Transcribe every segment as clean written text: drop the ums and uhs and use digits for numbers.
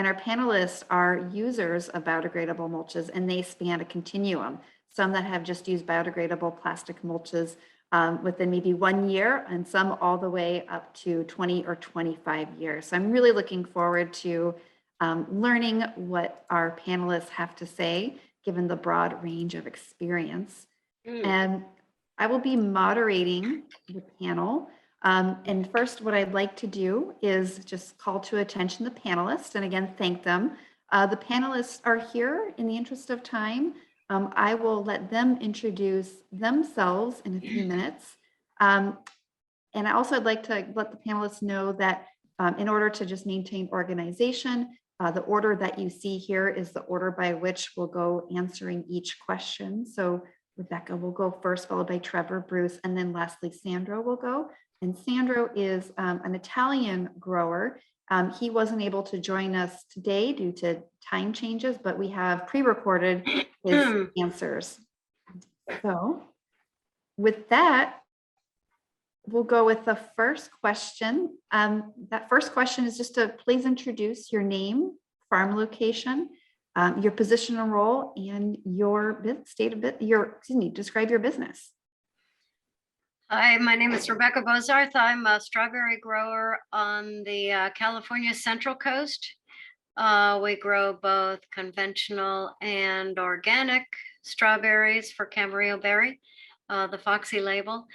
And our panelists are users of biodegradable mulches, and they span a continuum. Some that have just used biodegradable plastic mulches within maybe 1 year, and some all the way up to 20 or 25 years. So I'm really looking forward to learning what our panelists have to say, given the broad range of experience. And I will be moderating the panel. And first, what I'd like to do is just call to attention the panelists, and again, thank them. The panelists are here in the interest of time. I will let them introduce themselves in a few minutes. And I also would like to let the panelists know that in order to just maintain organization, the order that you see here is the order by which we'll go answering each question. So Rebecca will go first, followed by Trevor, Bruce, and then lastly, Sandro will go. And Sandro is an Italian grower. He wasn't able to join us today due to time changes, but we have pre-recorded his answers. So with that, we'll go with the first question. That first question is just to please introduce your name, farm location, your position and role, and your describe your business. Hi, my name is Rebecca Bozarth. I'm a strawberry grower on the California Central Coast. We grow both conventional and organic strawberries for Camarillo berry, the Foxy label.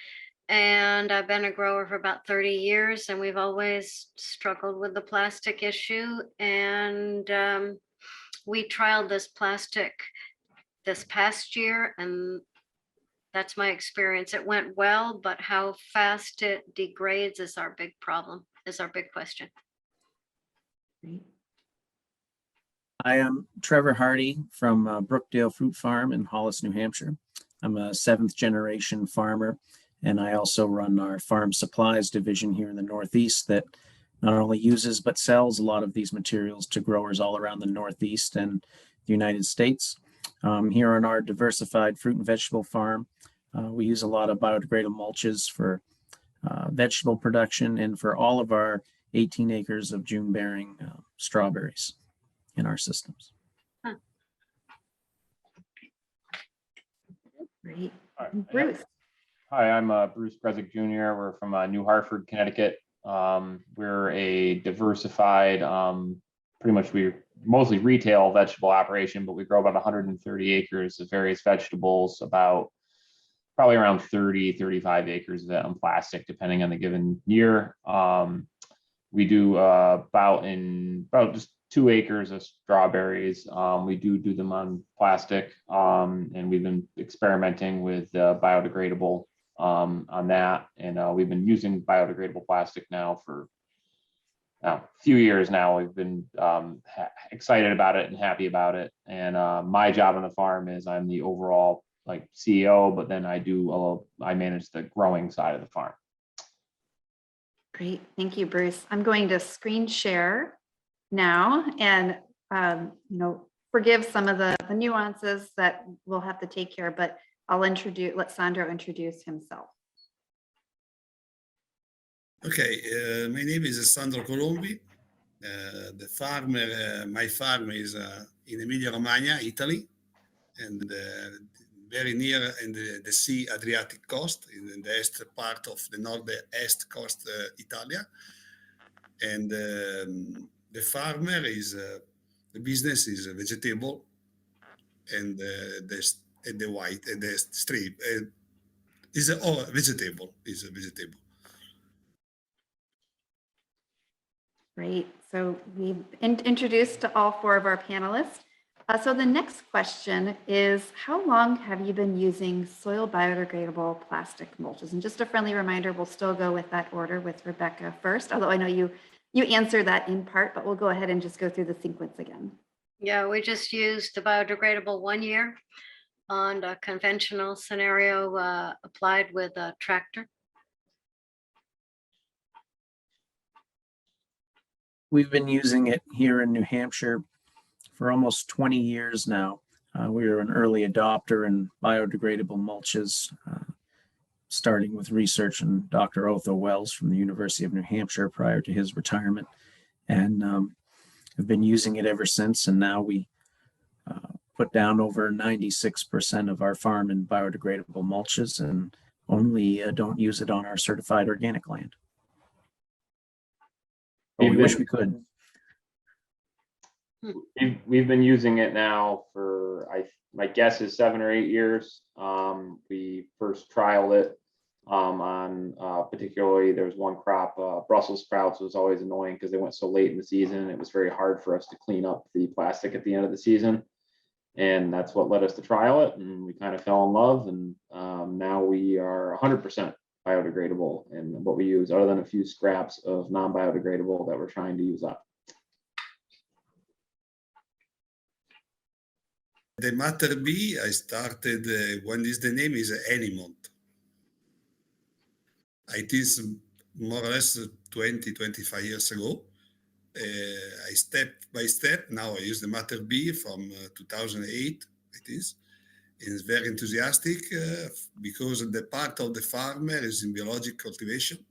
And I've been a grower for about 30 years, and we've always struggled with the plastic issue. And we trialed this plastic this past year, and that's my experience. It went well, but how fast it degrades is our big problem, is our big question. I am Trevor Hardy from Brookdale Fruit Farm in Hollis, New Hampshire. I'm a 7th generation farmer, and I also run our farm supplies division here in the Northeast that not only uses but sells a lot of these materials to growers all around the Northeast and the United States. Here on our diversified fruit and vegetable farm, we use a lot of biodegradable mulches for vegetable production and for all of our 18 acres of June-bearing strawberries in our systems. Great. Bruce. Hi, I'm Bruce Brezek Jr. We're from New Hartford, Connecticut. We're a diversified, we're mostly retail vegetable operation, but we grow about 130 acres of various vegetables, about probably around 35 acres of that on plastic, depending on the given year. We do about just 2 acres of strawberries. We do them on plastic, and we've been experimenting with biodegradable on that. And we've been using biodegradable plastic now for a few years now. We've been excited about it and happy about it. And my job on the farm is I'm the overall CEO, but then I manage the growing side of the farm. Great, thank you, Bruce. I'm going to screen share now, and forgive some of the nuances that we'll have to take care, but I'll let Sandro introduce himself. Okay, my name is Sandro Colombi. My farm is in Emilia-Romagna, Italy, and very near in the sea Adriatic coast, in the east part of the northeast coast, Italia. And the farmer the business is vegetable, and the white and the strip is all vegetable. Great. So we've introduced to all 4 of our panelists. So the next question is, how long have you been using soil biodegradable plastic mulches? And just a friendly reminder, we'll still go with that order with Rebecca first, although I know you answered that in part, but we'll go ahead and just go through the sequence again. Yeah, we just used the biodegradable 1 year on a conventional scenario applied with a tractor. We've been using it here in New Hampshire for almost 20 years now. We were an early adopter in biodegradable mulches, starting with research in Dr. Otho Wells from the University of New Hampshire prior to his retirement. And have been using it ever since. And now we put down over 96% of our farm in biodegradable mulches and only don't use it on our certified organic land. But we wish we could. We've been using it now for, my guess is 7 or 8 years. We first trialed it on particularly there was one crop, Brussels sprouts was always annoying because they went so late in the season. It was very hard for us to clean up the plastic at the end of the season. And that's what led us to trial it. And we kind of fell in love. And now we are 100% biodegradable in what we use, other than a few scraps of non-biodegradable that we're trying to use up. The Matter B, I started when the name is Animont. It is more or less 20, 25 years ago. I step by step, now I use the Matter B from 2008, it is. It's very enthusiastic because the part of the farmer is in biologic cultivation.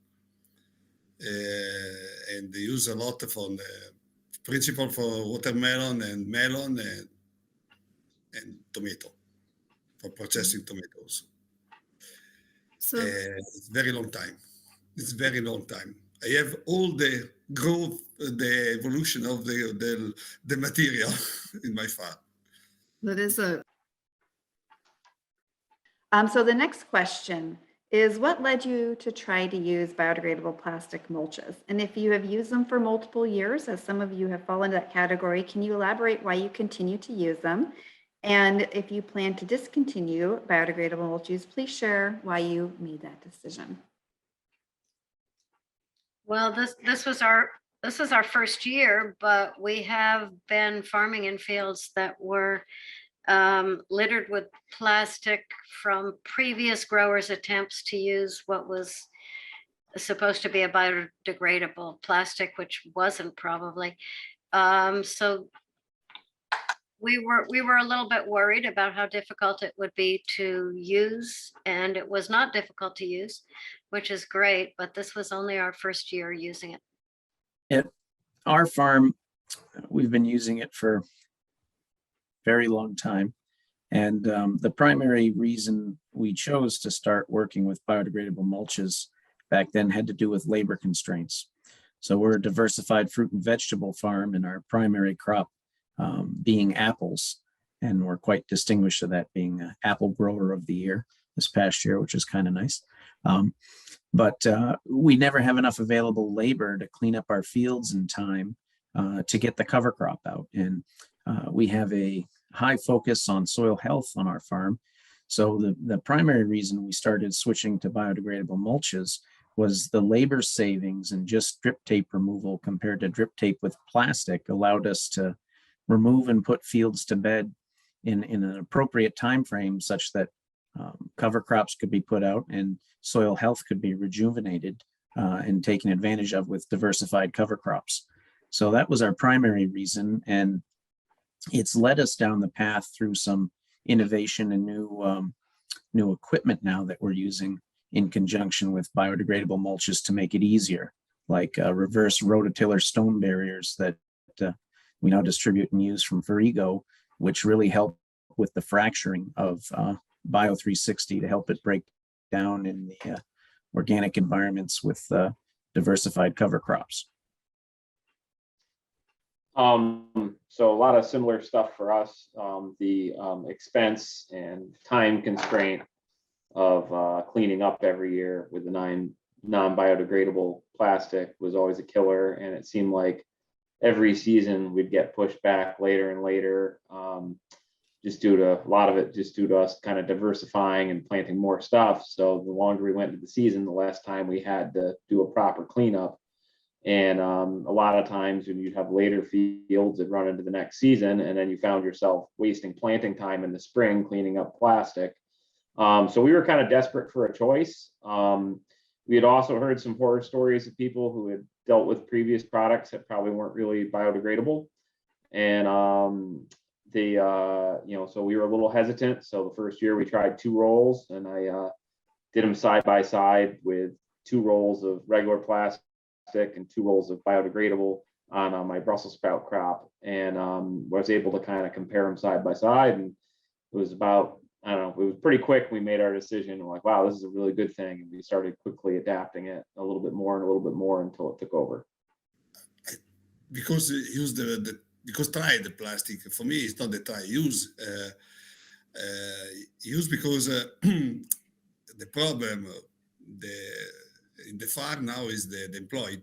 And they use a lot from the principle for watermelon and melon and tomato, for processing tomatoes. So It's very long time. It's very long time. I have all the growth, the evolution of the material in my farm. that is a. So the next question is, what led you to try to use biodegradable plastic mulches? And if you have used them for multiple years, as some of you have fallen into that category, can you elaborate why you continue to use them? And if you plan to discontinue biodegradable mulches, please share why you made that decision. Well, this was our first year, but we have been farming in fields that were littered with plastic from previous growers' attempts to use what was supposed to be a biodegradable plastic, which wasn't probably. So we were a little bit worried about how difficult it would be to use, and it was not difficult to use, which is great, but this was only our first year using it. At our farm, we've been using it for a very long time. And the primary reason we chose to start working with biodegradable mulches back then had to do with labor constraints. So we're a diversified fruit and vegetable farm, and our primary crop being apples. And we're quite distinguished for that, being apple grower of the year this past year, which is kind of nice. But we never have enough available labor to clean up our fields in time to get the cover crop out. And we have a high focus on soil health on our farm. So the primary reason we started switching to biodegradable mulches was the labor savings, and just drip tape removal compared to drip tape with plastic allowed us to remove and put fields to bed in an appropriate time frame, such that cover crops could be put out and soil health could be rejuvenated and taken advantage of with diversified cover crops. So that was our primary reason, and it's led us down the path through some innovation and new equipment now that we're using in conjunction with biodegradable mulches to make it easier, like reverse rototiller stone barriers that we now distribute and use from Farigo, which really help with the fracturing of Bio 360 to help it break down in the organic environments with diversified cover crops. So a lot of similar stuff for us. The expense and time constraint of cleaning up every year with the non-biodegradable plastic was always a killer, and it seemed like every season we'd get pushed back later and later, just due to a lot of it, just due to us kind of diversifying and planting more stuff. So the longer we went into the season, the less time we had to do a proper cleanup. And a lot of times when you'd have later fields that run into the next season, and then you found yourself wasting planting time in the spring cleaning up plastic. So we were kind of desperate for a choice. We had also heard some horror stories of people who had dealt with previous products that probably weren't really biodegradable. And so we were a little hesitant. So the first year we tried 2 rolls, and I did them side by side with 2 rolls of regular plastic and 2 rolls of biodegradable on my Brussels sprout crop, and was able to kind of compare them side by side. And it was about, I don't know, it was pretty quick. We made our decision. We're like, wow, this is a really good thing. And we started quickly adapting it a little bit more and a little bit more until it took over. Because use because try the plastic for me it's not the try use because the problem in the farm now is the employed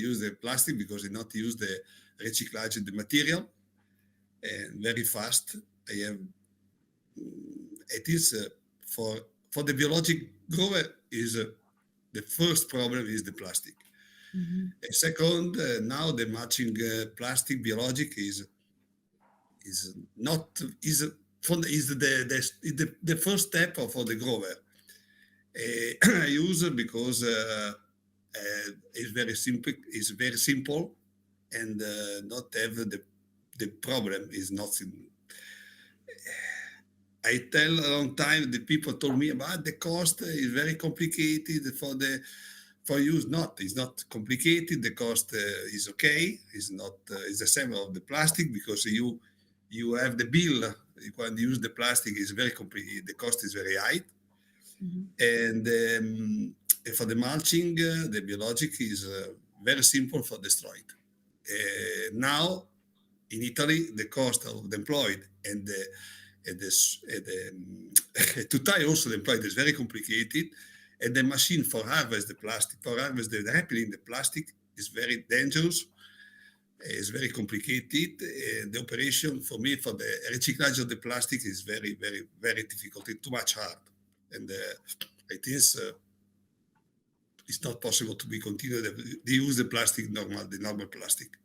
use the plastic because they not use the recyclage of the material and very fast. I have it is for the biologic grower is the first problem is the plastic. Second, now the matching plastic biologic is not is the first step for the grower. I use it because it's very simple, and not have the problem is nothing. I tell a long time the people told me about the cost is very complicated for use. It's not complicated. The cost is okay. It's not it's the same of the plastic because you have the bill when you use the plastic is very complicated. The cost is very high. And for the mulching, the biologic is very simple for destroyed. Now in Italy, the cost of the employed and to tie also the employed is very complicated, and the machine for harvest the plastic, for harvest the happening the plastic is very dangerous. It's very complicated. The operation for me for the recyclage of the plastic is very, very, very difficult. It's too much hard, and it is it's not possible to be continued. They use the normal plastic.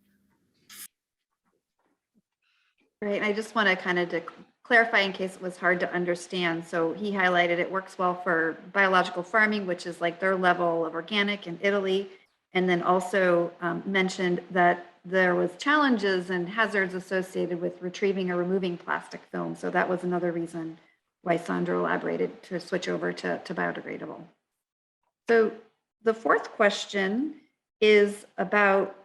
Right. I just want to kind of clarify in case it was hard to understand. So he highlighted it works well for biological farming, which is like their level of organic in Italy. And then also mentioned that there was challenges and hazards associated with retrieving or removing plastic film. So that was another reason why Sandro elaborated to switch over to biodegradable. So the fourth question is about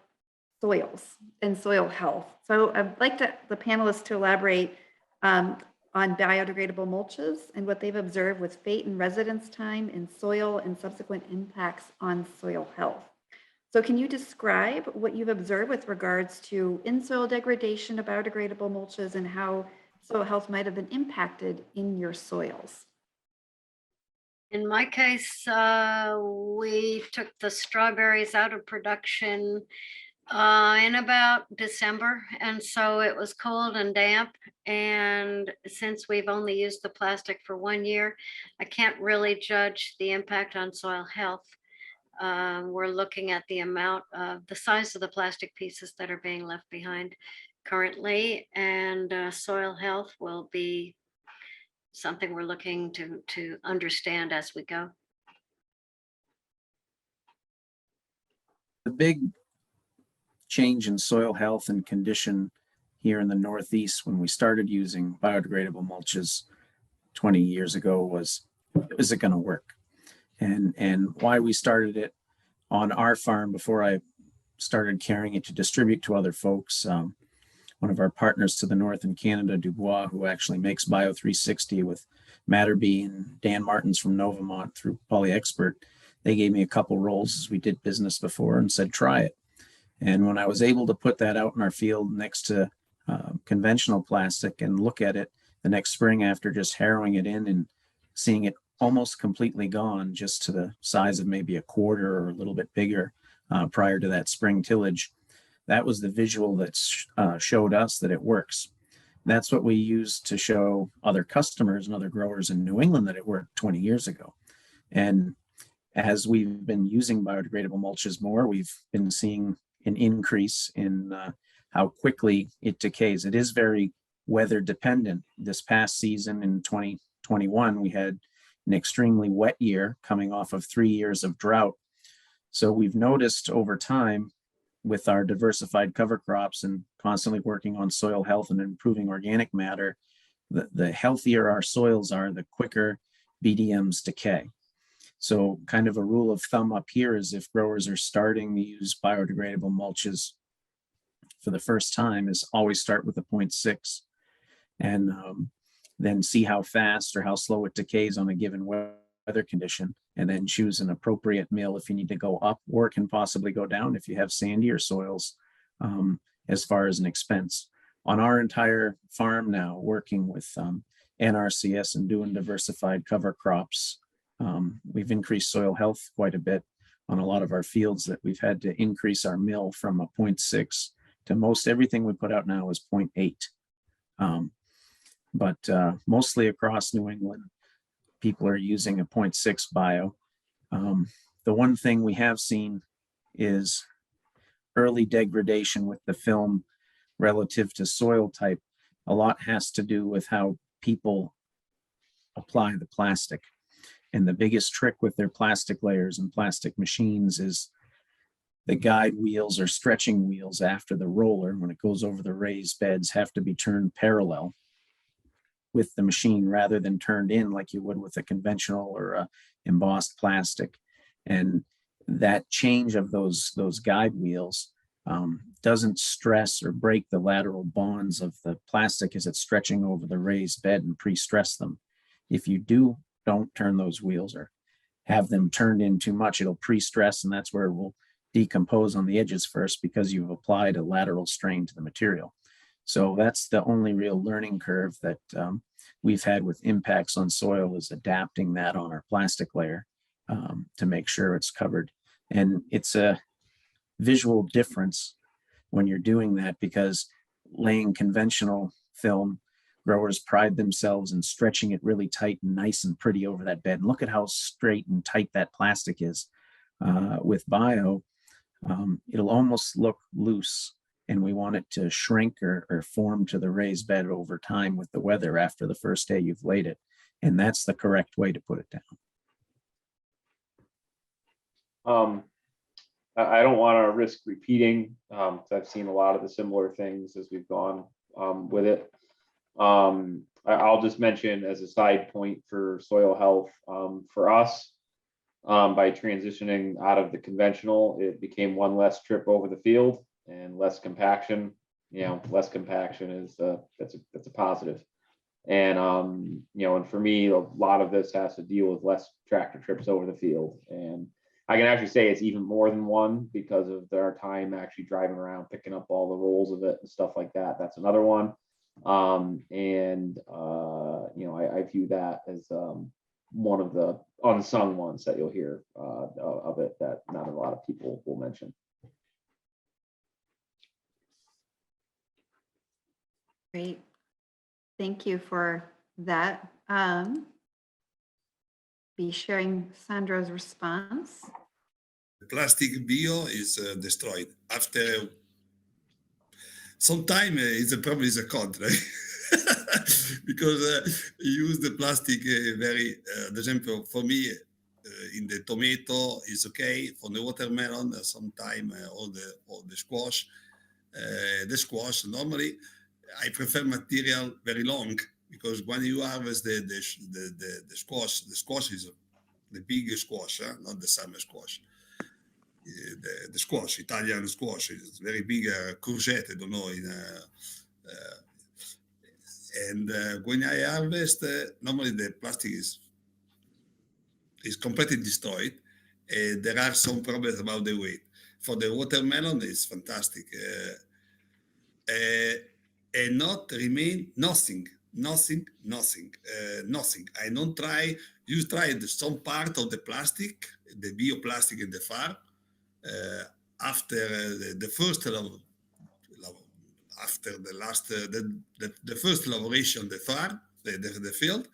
soils and soil health. So I'd like the panelists to elaborate on biodegradable mulches and what they've observed with fate and residence time in soil and subsequent impacts on soil health. So can you describe what you've observed with regards to in-soil degradation of biodegradable mulches and how soil health might have been impacted in your soils? In my case, we took the strawberries out of production in about December. And so it was cold and damp. And since we've only used the plastic for 1 year, I can't really judge the impact on soil health. We're looking at the amount of the size of the plastic pieces that are being left behind currently, and soil health will be something we're looking to understand as we go. The big change in soil health and condition here in the Northeast when we started using biodegradable mulches 20 years ago was it going to work? And why we started it on our farm before I started carrying it to distribute to other folks. One of our partners to the north in Canada, Dubois, who actually makes Bio 360 with Matterbee and Dan Martins from Novamont through PolyExpert, they gave me a couple rolls as we did business before and said, try it. And when I was able to put that out in our field next to conventional plastic and look at it the next spring after just harrowing it in and seeing it almost completely gone, just to the size of maybe a quarter or a little bit bigger prior to that spring tillage, that was the visual that showed us that it works. That's what we used to show other customers and other growers in New England that it worked 20 years ago. And as we've been using biodegradable mulches more, we've been seeing an increase in how quickly it decays. It is very weather dependent. This past season in 2021, we had an extremely wet year coming off of 3 years of drought. So we've noticed over time with our diversified cover crops and constantly working on soil health and improving organic matter, the healthier our soils are, the quicker BDMs decay. So kind of a rule of thumb up here is if growers are starting to use biodegradable mulches for the first time, is always start with a 0.6 and then see how fast or how slow it decays on a given weather condition, and then choose an appropriate mill if you need to go up, or it can possibly go down if you have sandier soils as far as an expense. On our entire farm now, working with NRCS and doing diversified cover crops, we've increased soil health quite a bit on a lot of our fields that we've had to increase our mill from a 0.6 to most everything we put out now is 0.8. But mostly across New England, people are using a 0.6 bio. The one thing we have seen is early degradation with the film relative to soil type. A lot has to do with how people apply the plastic. And the biggest trick with their plastic layers and plastic machines is the guide wheels or stretching wheels after the roller, when it goes over the raised beds, have to be turned parallel with the machine rather than turned in like you would with a conventional or a embossed plastic. And that change of those guide wheels doesn't stress or break the lateral bonds of the plastic as it's stretching over the raised bed and pre-stress them. If you don't turn those wheels or have them turned in too much, it'll pre-stress, and that's where it will decompose on the edges first because you've applied a lateral strain to the material. So that's the only real learning curve that we've had with impacts on soil, is adapting that on our plastic layer to make sure it's covered. And it's a visual difference when you're doing that, because laying conventional film, growers pride themselves in stretching it really tight and nice and pretty over that bed. And look at how straight and tight that plastic is. With bio, it'll almost look loose, and we want it to shrink or form to the raised bed over time with the weather after the first day you've laid it. And that's the correct way to put it down. I don't want to risk repeating, because I've seen a lot of the similar things as we've gone with it. I'll just mention as a side point for soil health, for us, by transitioning out of the conventional, it became one less trip over the field and less compaction. Less compaction is that's a positive. And and for me, a lot of this has to deal with less tractor trips over the field. And I can actually say it's even more than one because of our time actually driving around, picking up all the rolls of it and stuff like that. That's another one. I view that as one of the unsung ones that you'll hear of it that not a lot of people will mention. Great. Thank you for that. Be sharing Sandro's response. The plastic bio is destroyed after some time. It's a problem is a cod, right? Because you use the plastic very, for example, for me, in the tomato is okay. For the watermelon, sometime or the squash. The squash normally, I prefer material very long, because when you harvest the squash is the big squash, not the summer squash. The squash, Italian squash, is very big courgette. I don't know. When I harvest, normally the plastic is completely destroyed. There are some problems about the weight. For the watermelon, it's fantastic. And not remain nothing. I don't try. You tried some part of the plastic, the bioplastic in the farm. After the first after the last the first elaboration, the farm, the field,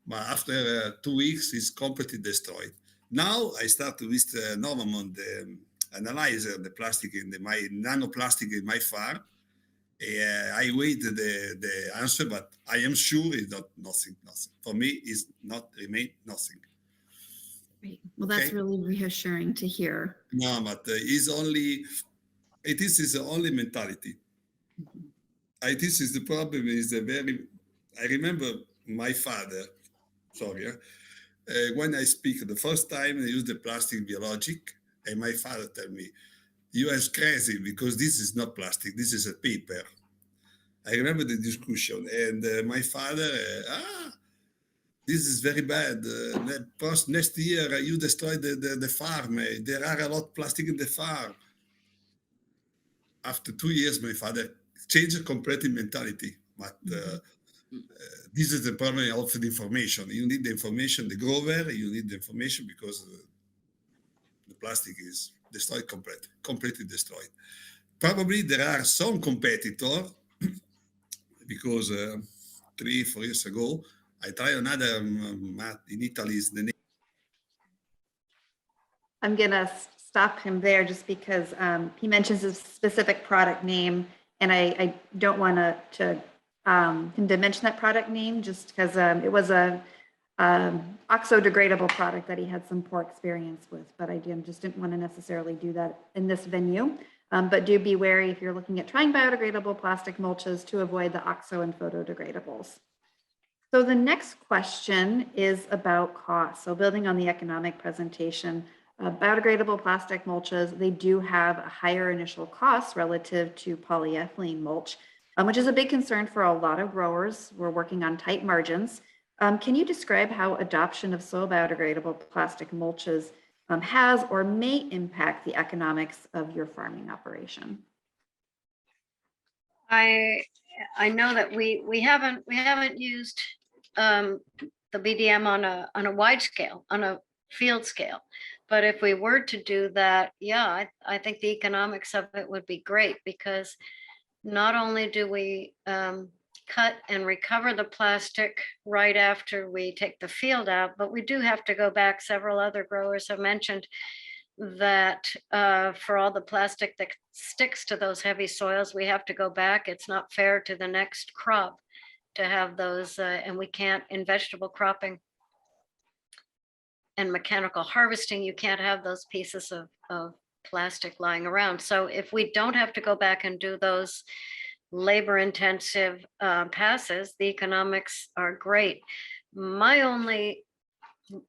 but after 2 weeks it's completely destroyed. Now I start with Novamont, the analyzer, the plastic in my nanoplastic in my farm. I wait the answer, but I am sure it's not nothing. For me, it's not remain nothing. Great. Well, that's really reassuring to hear. No, but it's only, it is the only mentality. This is the problem. Is a very. I remember my father. Sorry, when I speak the first time, I use the plastic biologic, and my father tell me, "You are crazy because this is not plastic. This is a paper." I remember the discussion, and my father, this is very bad. Next year, you destroy the farm. There are a lot of plastic in the farm. After 2 years, my father changed completely mentality. But this is the problem of the information. You need the information, the grower, you need the information because the plastic is destroyed completely destroyed. Probably there are some competitors because 3-4 years ago, I tried another mat in Italy. Is the name. I'm gonna stop him there just because he mentions a specific product name, and I don't want to him to mention that product name just because it was a oxo-degradable product that he had some poor experience with, but I just didn't want to necessarily do that in this venue. But do be wary if you're looking at trying biodegradable plastic mulches to avoid the oxo and photodegradables. So the next question is about cost. So building on the economic presentation, biodegradable plastic mulches, they do have a higher initial cost relative to polyethylene mulch, which is a big concern for a lot of growers. We're working on tight margins. Can you describe how adoption of soil biodegradable plastic mulches has or may impact the economics of your farming operation? I know that we haven't used the BDM on a wide scale, on a field scale. But if we were to do that, yeah, I think the economics of it would be great, because not only do we cut and recover the plastic right after we take the field out, but we do have to go back. Several other growers have mentioned that for all the plastic that sticks to those heavy soils, we have to go back. It's not fair to the next crop to have those, and we can't, in vegetable cropping and mechanical harvesting, you can't have those pieces of plastic lying around. So if we don't have to go back and do those labor intensive passes, the economics are great. My only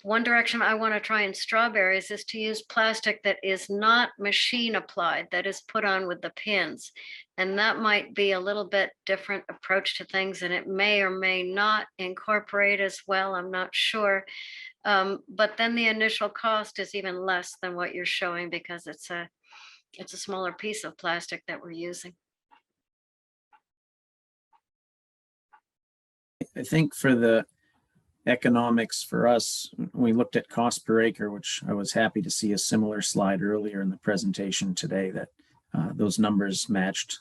one direction I want to try in strawberries is to use plastic that is not machine applied, that is put on with the pins. And that might be a little bit different approach to things, and it may or may not incorporate as well. I'm not sure. But then the initial cost is even less than what you're showing, because it's a smaller piece of plastic that we're using. I think for the economics for us, we looked at cost per acre, which I was happy to see a similar slide earlier in the presentation today that those numbers matched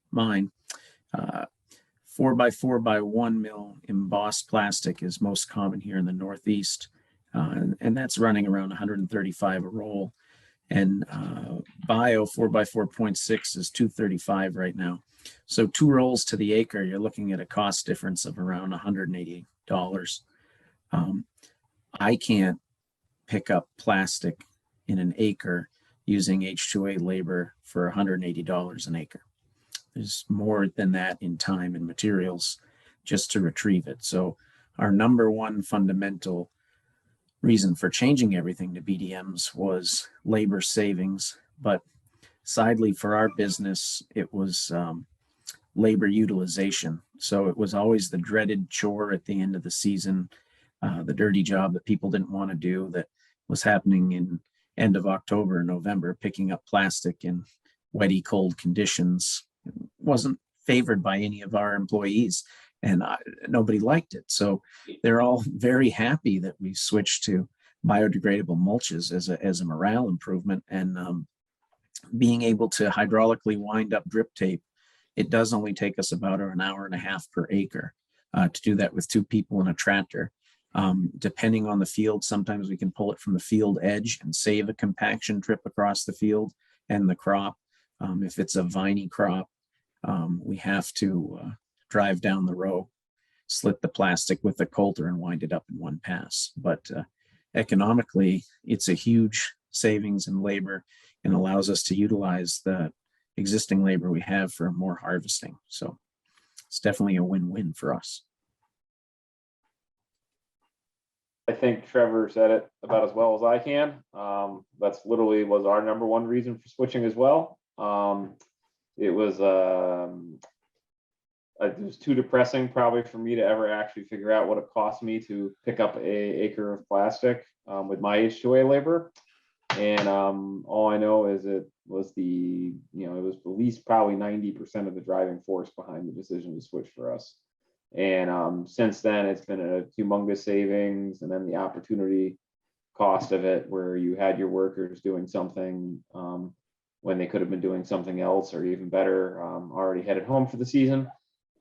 mine. 4x4x1 mil embossed plastic is most common here in the Northeast, and that's running around 135 a roll. And bio 4x4.6 is 235 right now. So 2 rolls to the acre, you're looking at a cost difference of around $180. I can't pick up plastic in an acre using H2A labor for $180 an acre. There's more than that in time and materials just to retrieve it. So our number one fundamental reason for changing everything to BDMs was labor savings. But sadly for our business, it was labor utilization. So it was always the dreaded chore at the end of the season, the dirty job that people didn't want to do, that was happening in end of October and November, picking up plastic in wetty, cold conditions. It wasn't favored by any of our employees, and nobody liked it. So they're all very happy that we switched to biodegradable mulches as a morale improvement. And being able to hydraulically wind up drip tape, it does only take us about an hour and a half per acre to do that with 2 people in a tractor. Depending on the field, sometimes we can pull it from the field edge and save a compaction trip across the field and the crop. If it's a viney crop, we have to drive down the row, slit the plastic with the coulter and wind it up in one pass. But economically, it's a huge savings in labor and allows us to utilize the existing labor we have for more harvesting. So it's definitely a win-win for us. I think Trevor said it about as well as I can. That's literally was our number one reason for switching as well. It was it was too depressing probably for me to ever actually figure out what it cost me to pick up a acre of plastic with my H2A labor. And all I know is it was it was at least probably 90% of the driving force behind the decision to switch for us. And since then, it's been a humongous savings, and then the opportunity cost of it, where you had your workers doing something when they could have been doing something else, or even better, already headed home for the season,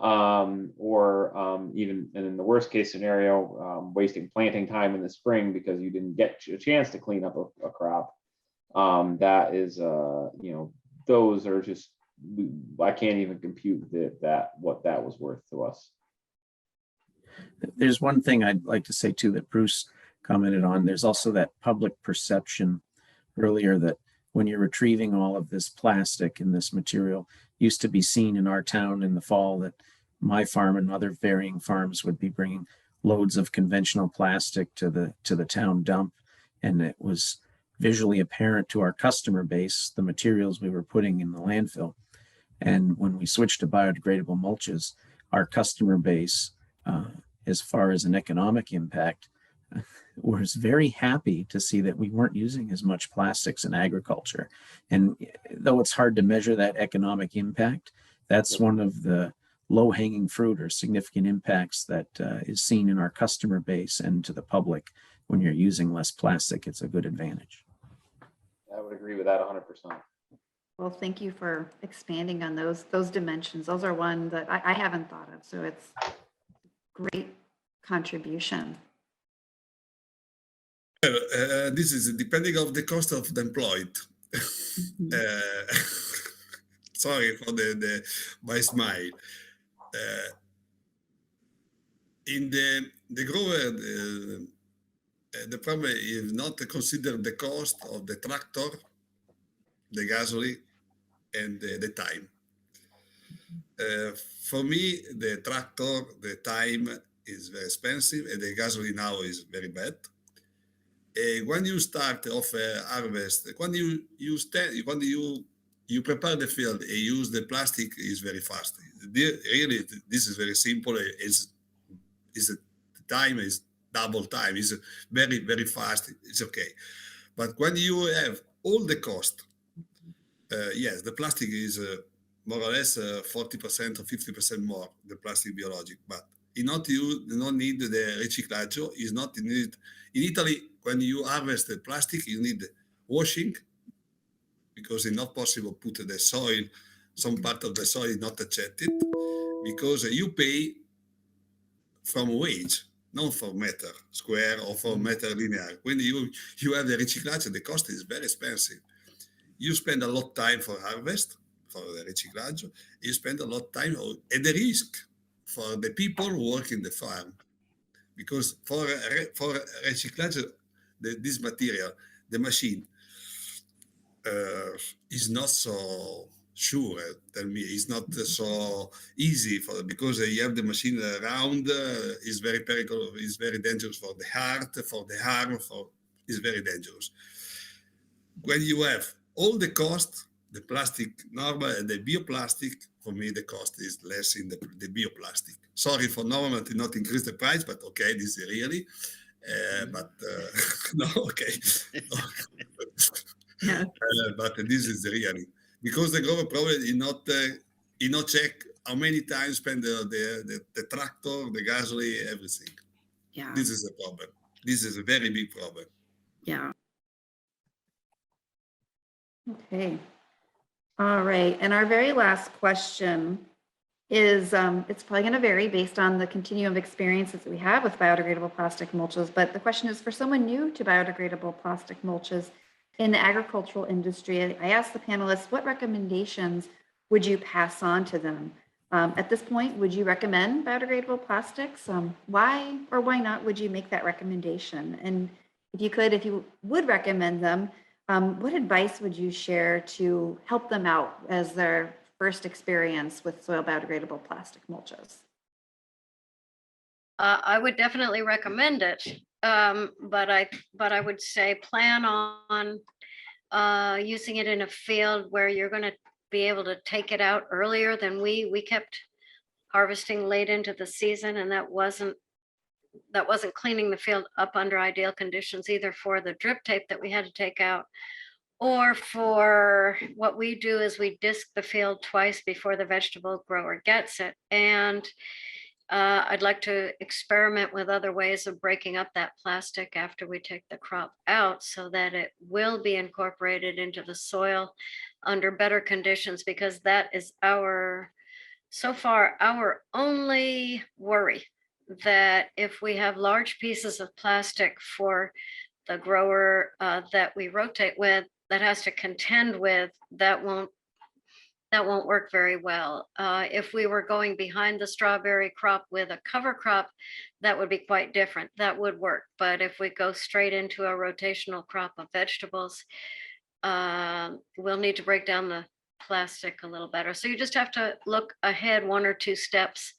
or even, and in the worst case scenario, wasting planting time in the spring because you didn't get a chance to clean up a crop. That is, those are just, I can't even compute what that was worth to us. There's one thing I'd like to say too that Bruce commented on. There's also that public perception earlier that when you're retrieving all of this plastic and this material, used to be seen in our town in the fall that my farm and other varying farms would be bringing loads of conventional plastic to the town dump, and it was visually apparent to our customer base the materials we were putting in the landfill. And when we switched to biodegradable mulches, our customer base, as far as an economic impact, was very happy to see that we weren't using as much plastics in agriculture. And though it's hard to measure that economic impact, that's one of the low-hanging fruit or significant impacts that is seen in our customer base and to the public. When you're using less plastic, it's a good advantage. I would agree with that 100%. Well, thank you for expanding on those dimensions. Those are one that I haven't thought of, so it's great contribution. This is depending on the cost of the employed. Sorry for my smile. In the grower, the problem is not to consider the cost of the tractor, the gasoline, and the time. For me, the tractor, the time is very expensive, and the gasoline now is very bad. When you start off harvest, when you prepare the field and use the plastic, is very fast. Really, this is very simple. The time is double time. It's very, very fast. It's okay. But when you have all the cost, yes, the plastic is more or less 40% or 50% more, the plastic biologic. But you don't need the riciclaggio. Is not needed. In Italy, when you harvest the plastic, you need washing, because it's not possible to put the soil, some part of the soil is not accepted, because you pay from wage, not for meter square or for meter linear. When you have the recyclage, the cost is very expensive. You spend a lot of time for harvest, for the recyclage. You spend a lot of time at the risk for the people who work in the farm. Because for recyclage, this material, the machine is not so sure. Tell me, it's not so easy because you have the machine around. Is very pericolo. Is very dangerous for the heart, for the arm. It's very dangerous. When you have all the cost, the plastic normal and the bioplastic, for me the cost is less in the bioplastic. Sorry for normal to not increase the price, but okay, this is really. No, okay. Yeah. But this is really because the grower probably is not check how many times spend the tractor, the gasoline, everything. Yeah. This is a problem. This is a very big problem. Yeah. Okay. All right. And our very last question is, it's probably going to vary based on the continuum of experiences that we have with biodegradable plastic mulches. But the question is, for someone new to biodegradable plastic mulches in the agricultural industry, I asked the panelists, what recommendations would you pass on to them? At this point, would you recommend biodegradable plastics? Why or why not would you make that recommendation? And if you would recommend them, what advice would you share to help them out as their first experience with soil biodegradable plastic mulches? I would definitely recommend it. but I would say plan on using it in a field where you're going to be able to take it out earlier than we kept harvesting late into the season, and that wasn't cleaning the field up under ideal conditions, either for the drip tape that we had to take out, or for what we do is we disc the field twice before the vegetable grower gets it. And I'd like to experiment with other ways of breaking up that plastic after we take the crop out so that it will be incorporated into the soil under better conditions, because that is so far our only worry, that if we have large pieces of plastic for the grower that we rotate with, that has to contend with, that won't work very well. If we were going behind the strawberry crop with a cover crop, that would be quite different. That would work. But if we go straight into a rotational crop of vegetables, we'll need to break down the plastic a little better. So you just have to look ahead 1 or 2 steps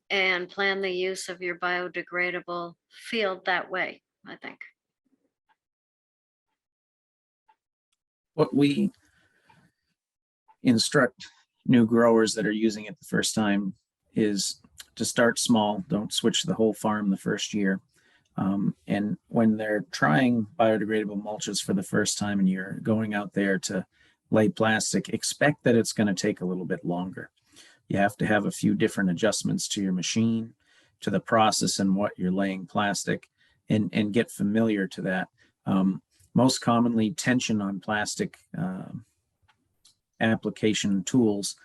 and plan the use of your biodegradable field that way, I think. What we instruct new growers that are using it the first time is to start small. Don't switch the whole farm the first year. And when they're trying biodegradable mulches for the first time and you're going out there to lay plastic, expect that it's going to take a little bit longer. You have to have a few different adjustments to your machine, to the process and what you're laying plastic, and get familiar to that. Most commonly, tension on plastic application tools,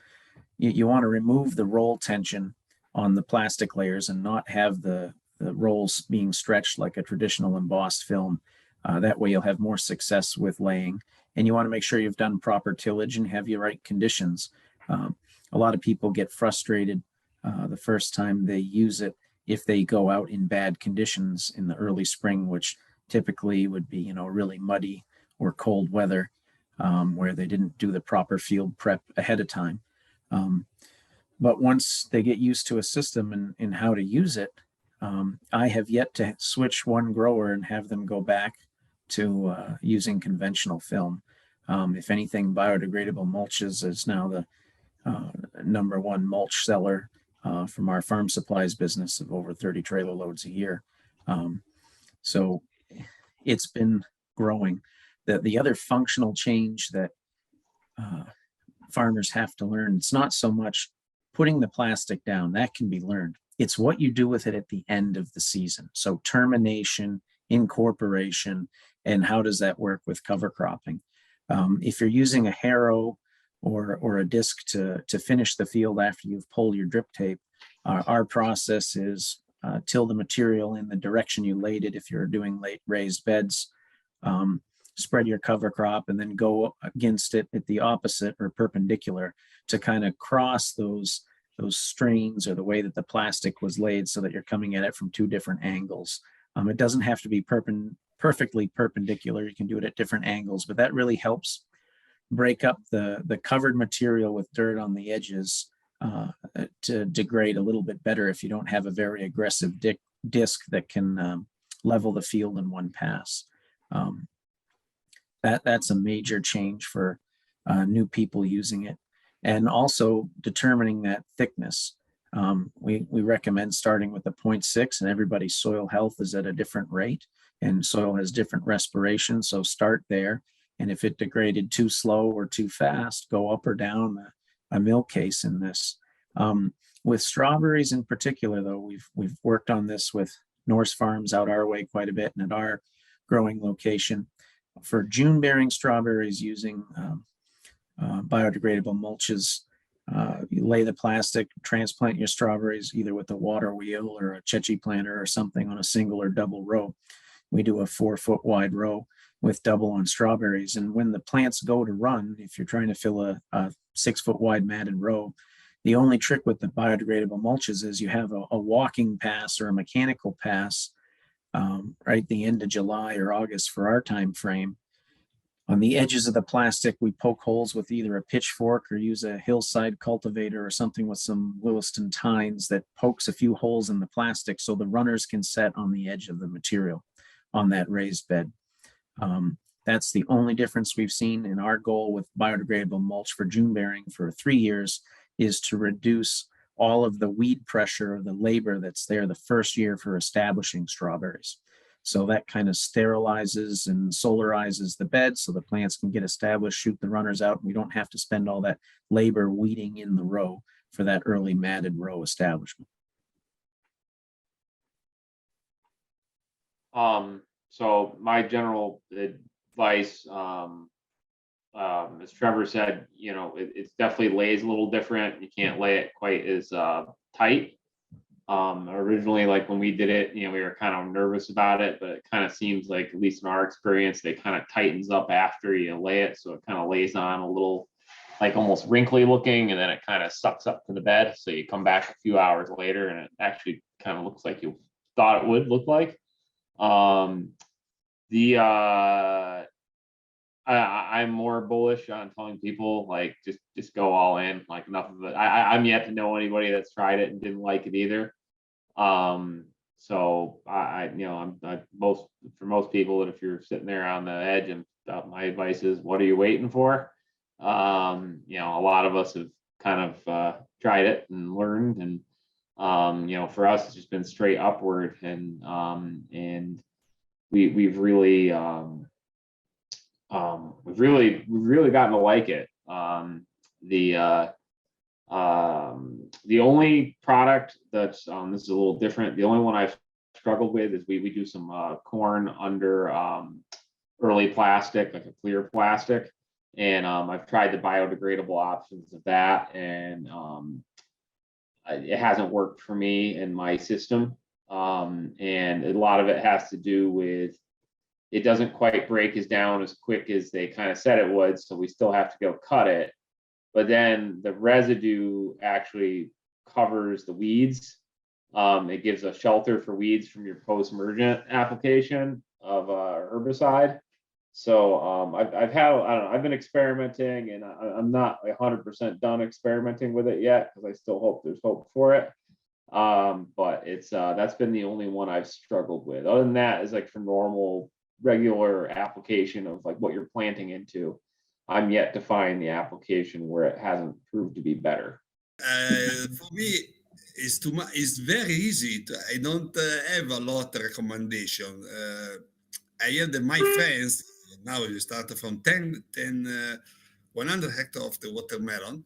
you want to remove the roll tension on the plastic layers and not have the rolls being stretched like a traditional embossed film. That way you'll have more success with laying. And you want to make sure you've done proper tillage and have your right conditions. A lot of people get frustrated the first time they use it if they go out in bad conditions in the early spring, which typically would be, really muddy or cold weather, where they didn't do the proper field prep ahead of time. But once they get used to a system and how to use it, I have yet to switch one grower and have them go back to using conventional film. If anything, biodegradable mulches is now the #1 mulch seller from our farm supplies business of over 30 trailer loads a year. So it's been growing. The other functional change that farmers have to learn, it's not so much putting the plastic down, that can be learned. It's what you do with it at the end of the season. So termination, incorporation, and how does that work with cover cropping? If you're using a harrow or a disc to finish the field after you've pulled your drip tape, our process is till the material in the direction you laid it. If you're doing late raised beds, spread your cover crop and then go against it at the opposite or perpendicular to kind of cross those strains or the way that the plastic was laid so that you're coming at it from 2 different angles. It doesn't have to be perfectly perpendicular. You can do it at different angles, but that really helps break up the covered material with dirt on the edges to degrade a little bit better if you don't have a very aggressive disc that can level the field in one pass. That's a major change for new people using it. And also determining that thickness. We recommend starting with a 0.6, and everybody's soil health is at a different rate, and soil has different respiration. So start there. And if it degraded too slow or too fast, go up or down a mill case in this. With strawberries in particular, though, we've worked on this with Norse Farms out our way quite a bit and at our growing location. For June-bearing strawberries using biodegradable mulches, you lay the plastic, transplant your strawberries either with a water wheel or a chechi planter or something on a single or double row. We do a 4-foot wide row with double on strawberries. And when the plants go to run, if you're trying to fill a 6-foot wide matted row, the only trick with the biodegradable mulches is you have a walking pass or a mechanical pass right at the end of July or August for our time frame. On the edges of the plastic, we poke holes with either a pitchfork or use a hillside cultivator or something with some Williston tines that pokes a few holes in the plastic so the runners can set on the edge of the material. on that raised bed. That's the only difference we've seen. And our goal with biodegradable mulch for June bearing for 3 years is to reduce all of the weed pressure or the labor that's there the first year for establishing strawberries. So that kind of sterilizes and solarizes the bed so the plants can get established, shoot the runners out. And we don't have to spend all that labor weeding in the row for that early matted row establishment. So my general advice, as Trevor said, you know, it's definitely lays a little different. You can't lay it quite as tight. Originally, like when we did it, you know, we were kind of nervous about it, but it kind of seems like, at least in our experience, they kind of tightens up after you lay it. So it kind of lays on a little, like almost wrinkly looking, and then it kind of sucks up to the bed. So you come back a few hours later and it actually kind of looks like you thought it would look like. I'm more bullish on telling people, like, just go all in, like enough of it. I'm yet to know anybody that's tried it and didn't like it either. So for most people, that if you're sitting there on the edge, and my advice is, what are you waiting for? You know, a lot of us have kind of tried it and learned, and you know, for us, it's just been straight upward, and we've really gotten to like it. The only product that's this is a little different. The only one I've struggled with is we do some corn under early plastic, like a clear plastic, and I've tried the biodegradable options of that, and it hasn't worked for me in my system. And a lot of it has to do with, it doesn't quite break as down as quick as they kind of said it would, so we still have to go cut it. But then the residue actually covers the weeds. It gives a shelter for weeds from your post-emergent application of herbicide. So I've been experimenting, and I'm not 100% done experimenting with it yet, because I still hope there's hope for it. But it's that's been the only one I've struggled with. Other than that, is like for normal regular application of like what you're planting into, I'm yet to find the application where it hasn't proved to be better. For me, it's too much. It's very easy. I don't have a lot of recommendation. I have my friends now. You start from 100 hectares of the watermelon,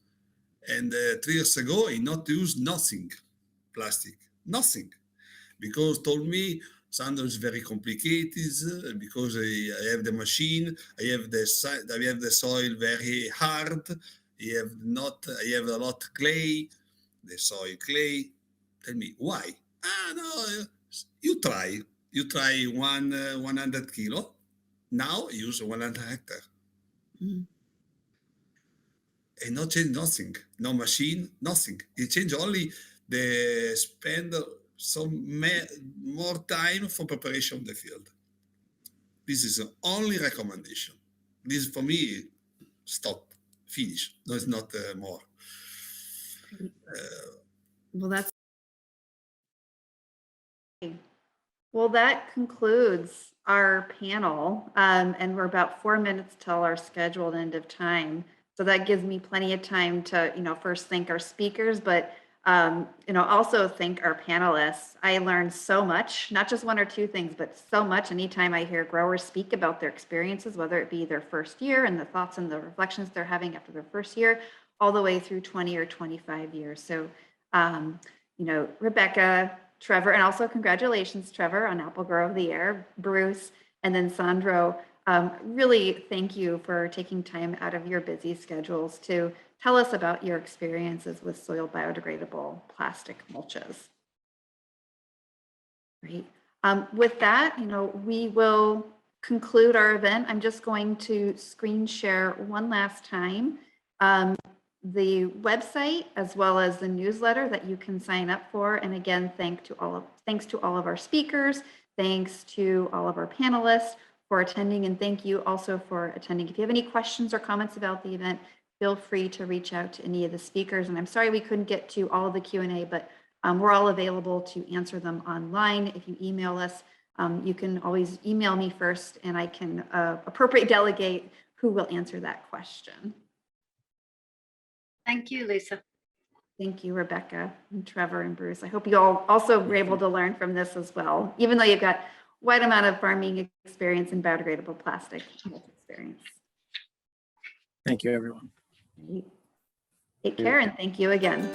and 3 years ago he not used nothing plastic, nothing, because told me, Sandro, is very complicated, because I have the machine, I have the soil very hard, I have a lot of clay, the soil clay. Tell me why? No, you try 100 kilo. Now use 100 hectare. Mm-hmm. And not change nothing, no machine, nothing. You change only the spend more time for preparation of the field. This is the only recommendation. This for me, stop, finish. No, it's not more. Well, that concludes our panel, and we're about 4 minutes till our scheduled end of time. So that gives me plenty of time to, you know, first thank our speakers, but you know, also thank our panelists. I learned so much, not just 1 or 2 things, but so much anytime I hear growers speak about their experiences, whether it be their first year and the thoughts and the reflections they're having after their first year, all the way through 20 or 25 years. So, you know, Rebecca, Trevor, and also congratulations, Trevor, on Apple Grower of the Year, Bruce, and then Sandro. Really thank you for taking time out of your busy schedules to tell us about your experiences with soil biodegradable plastic mulches. Great. With that, you know, we will conclude our event. I'm just going to screen share one last time the website as well as the newsletter that you can sign up for. And again, thanks to all of our speakers, thanks to all of our panelists for attending, and thank you also for attending. If you have any questions or comments about the event, feel free to reach out to any of the speakers. And I'm sorry we couldn't get to all of the Q&A, but we're all available to answer them online. If you email us, you can always email me first and I can appropriate delegate who will answer that question. Thank you, Lisa. Thank you, Rebecca and Trevor and Bruce. I hope you all also were able to learn from this as well, even though you've got wide amount of farming experience and biodegradable plastic experience. Thank you, everyone. Take care and thank you again.